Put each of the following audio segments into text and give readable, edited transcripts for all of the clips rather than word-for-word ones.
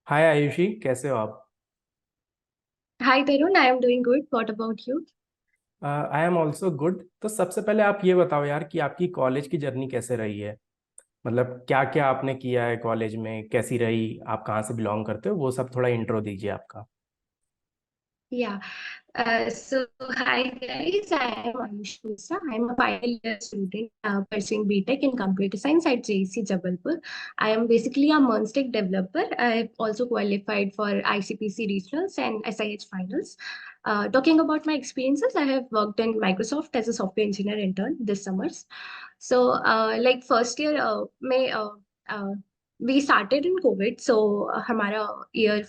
हाय आयुषी, कैसे हो आप? Hi Tarun, I am doing good. What about you? I am also good. तो सबसे पहले आप ये बताओ यार कि आपकी कॉलेज की जर्नी कैसे रही है। मतलब क्या क्या आपने किया है कॉलेज में, कैसी रही, आप कहाँ से बिलोंग करते हो, वो सब थोड़ा इंट्रो दीजिए आपका। Yeah. So hi guys, I am Ayush Mishra. I am a final year student pursuing BTech in Computer Science at JC Jabalpur. I am basically a Monstick developer. I have also qualified for ICPC regionals and SIH finals. Talking about my experiences, I have worked in Microsoft as a software engineer intern this summers. So like first year May uh, we started in COVID. So हमारा year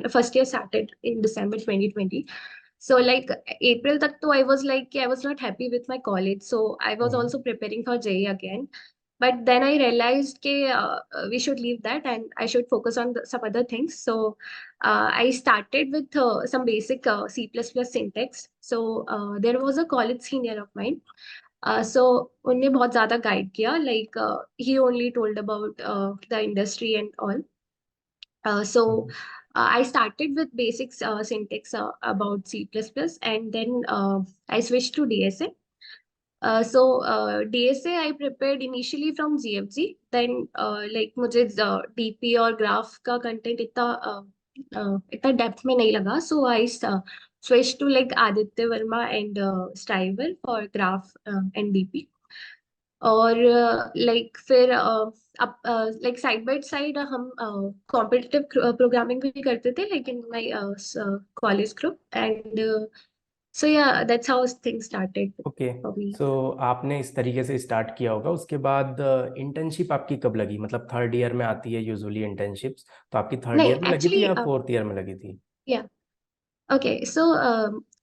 first year started in December 2020. So like April tak to I was like I was not happy with my college. So I was hmm. also preparing for JE again. But then I realized that we should leave that and I should focus on some other things. So I started with some basic C++ syntax. So there was a college senior of mine. So उनने बहुत ज़्यादा guide किया. Like he only told about the industry and all. So hmm. I started with basics syntax about C++ and then I switched to DSA. DSA I prepared initially from GFG. Then like मुझे DP और graph का content इतना depth में नहीं लगा. So I switched to like Aditya Verma and Striver for graph and DP. और like फिर अब लाइक साइड बाय साइड हम कॉम्पिटिटिव प्रोग्रामिंग भी करते थे लेकिन my college group and so yeah that's how things started okay. For me. So आपने इस तरीके से स्टार्ट किया होगा। उसके बाद इंटर्नशिप आपकी कब लगी? मतलब थर्ड ईयर में आती है यूजुअली इंटर्नशिप्स, तो आपकी थर्ड नहीं ईयर में लगी थी एक्चुअली या फोर्थ ईयर में लगी थी? या ओके सो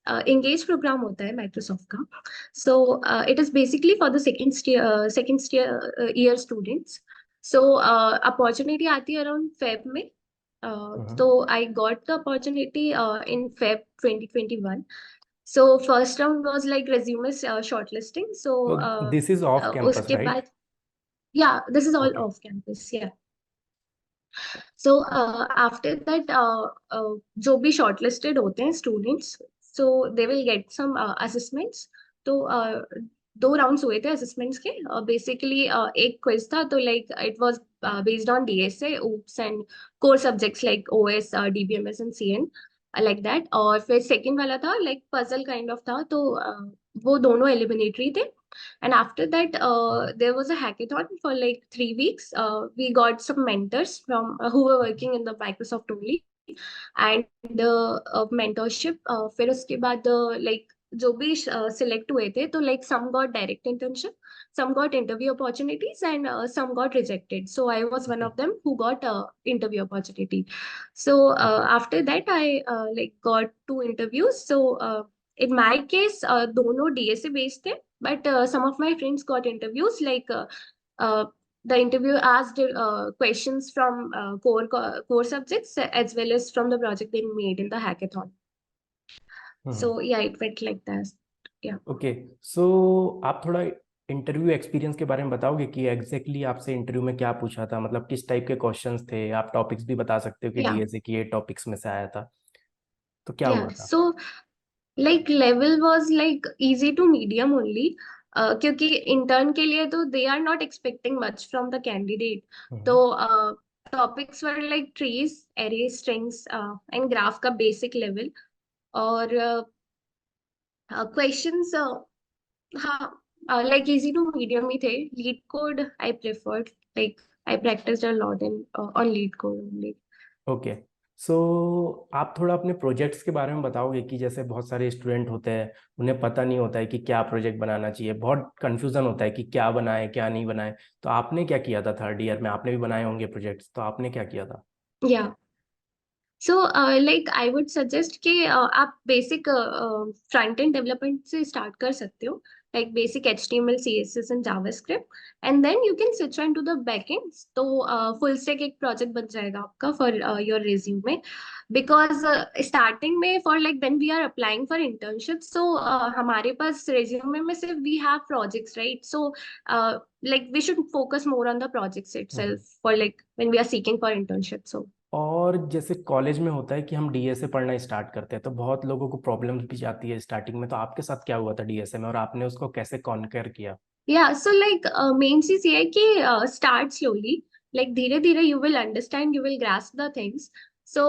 engage प्रोग्राम होता है माइक्रोसॉफ्ट का. So it is basically for the second year students. So opportunity आती है अराउंड फेब में. हम्म। So I got the opportunity in Feb 2021. So first round was like resume shortlisting. So तो this is off campus उसके right? बाद yeah, this is all okay. off campus. Yeah. So after that, जो भी shortlisted होते हैं students, so they will get some assessments. तो दो rounds हुए थे assessments के. Basically एक quiz था तो like it was based on DSA, OOPS and core subjects like OS, DBMS and CN like that. और फिर second वाला था like puzzle kind of था तो वो दोनों eliminatory थे. And after that, there was a hackathon for like 3 weeks. We got some mentors from who were working in the Microsoft only, and mentorship. फिर उसके बाद like जो भी select हुए थे तो like some got direct internship, some got interview opportunities, and some got rejected. So I was one okay. of them who got interview opportunity. So okay. after that I like got two interviews. So in my case दोनों DSA based थे. But some of my friends got interviews like uh, the interview asked questions from core subjects as well as from the project they made in the hackathon. Hmm. So yeah, it went like that. Yeah. Okay. So आप थोड़ा interview experience के बारे में बताओगे कि exactly आपसे interview में क्या पूछा था, मतलब किस टाइप के क्वेश्चंस थे? आप टॉपिक्स भी बता सकते हो कि Yeah. डीएसए की ये टॉपिक्स में से आया था, तो क्या Yeah. हुआ था? So like level was like easy to medium only. क्योंकि intern के लिए तो they are not expecting much from the candidate. तो हम्म। topics were like trees, array, strings and graph का basic level. और क्वेश्चंस हाँ like easy to medium ही थे. Lead code I preferred, like I practiced a lot in on lead code only. Okay. So आप थोड़ा अपने projects के बारे में बताओगे कि जैसे बहुत सारे स्टूडेंट होते हैं, उन्हें पता नहीं होता है कि क्या प्रोजेक्ट बनाना चाहिए, बहुत कंफ्यूजन होता है कि क्या बनाए क्या नहीं बनाए। तो आपने क्या किया था थर्ड ईयर में? आपने भी बनाए होंगे प्रोजेक्ट्स, तो आपने क्या किया था? Yeah. So like I would suggest कि आप बेसिक फ्रंट एंड डेवलपमेंट से स्टार्ट कर सकते हो. Like basic HTML, CSS and JavaScript and then you can switch on to the backend. तो फुल स्टैक एक प्रोजेक्ट बन जाएगा आपका for your resume. Because starting में for like when we are applying for internship, so हमारे पास resume में सिर्फ we have projects, right? So like we should focus more on the projects hmm. itself for like when we are seeking for internship. So और जैसे college में होता है कि हम डीएसए पढ़ना स्टार्ट करते हैं तो बहुत लोगों को प्रॉब्लम्स भी आती है स्टार्टिंग में, तो आपके साथ क्या हुआ था डीएसए में और आपने उसको कैसे कॉन्कर किया? या सो लाइक मेन चीज ये है कि स्टार्ट स्लोली, लाइक धीरे धीरे you will understand, you will grasp the things. So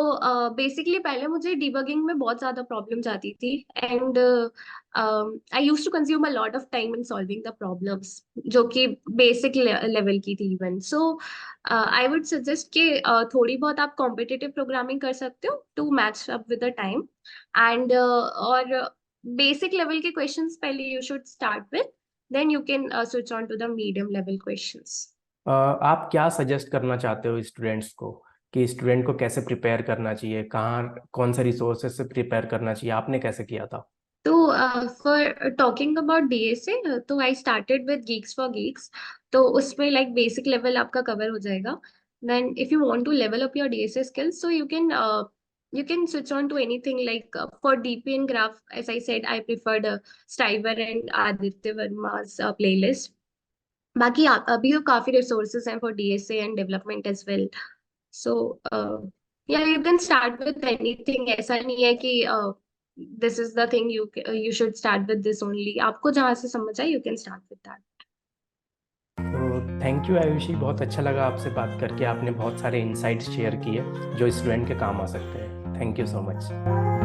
basically पहले मुझे डिबगिंग में बहुत ज्यादा प्रॉब्लम्स आती थी, and I used to consume a lot of time in solving the problems, जो कि बेसिक लेवल की थी even. So I would suggest कि थोड़ी बहुत आप कॉम्पिटिटिव प्रोग्रामिंग कर सकते हो to match up with the time, and और बेसिक लेवल के क्वेश्चंस पहले you should start with, then you can switch on to the medium level questions. आप क्या सजेस्ट करना चाहते हो स्टूडेंट्स को कि स्टूडेंट को कैसे प्रिपेयर करना चाहिए, कहाँ कौन से रिसोर्सेज से प्रिपेयर करना चाहिए, आपने कैसे किया था? तो फॉर टॉकिंग अबाउट डीएसए, तो I started with geeks for geeks. तो उसमें लाइक बेसिक लेवल आपका कवर हो जाएगा। Then if you want to level up your DSA skills, so you can switch on to anything like for DP and graph, as I said, I preferred Stiver and Aditya Verma's playlist. बाकी अभी तो काफी resources हैं for DSA and development as well. So yeah you can start with anything, ऐसा नहीं है कि this is the thing you should start with this only, आपको जहां से समझ आए you can start with that. तो थैंक यू आयुषी, बहुत अच्छा लगा आपसे बात करके, आपने बहुत सारे इंसाइट्स शेयर किए जो स्टूडेंट के काम आ सकते हैं। Thank you so much.